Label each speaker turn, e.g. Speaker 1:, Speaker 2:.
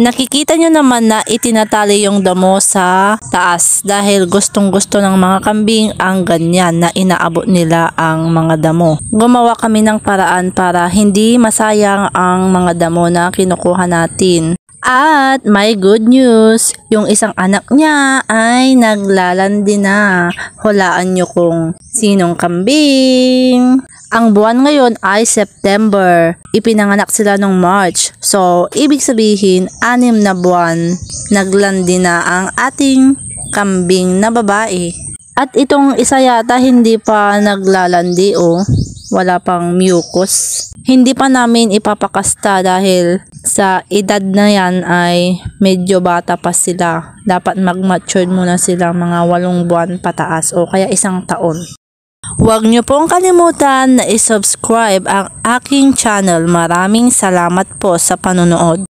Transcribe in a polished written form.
Speaker 1: Nakikita nyo naman na itinatali yung damo sa taas dahil gustong gusto ng mga kambing ang ganyan na inaabot nila ang mga damo. Gumawa kami ng paraan para hindi masayang ang mga damo na kinukuha natin. At may good news, yung isang anak niya ay naglalandi na. Hulaan nyo kung sinong kambing. Ang buwan ngayon ay September. Ipinanganak sila nung March. So, ibig sabihin, 6 na buwan, naglandi na ang ating kambing na babae. At itong isa yata hindi pa naglalandi wala pang mucus. Hindi pa namin ipapakasta dahil sa edad na yan ay medyo bata pa sila. Dapat mag-mature muna sila mga 8 buwan pataas o kaya 1 taon. Huwag niyo pong kalimutan na i-subscribe ang aking channel. Maraming salamat po sa panonood.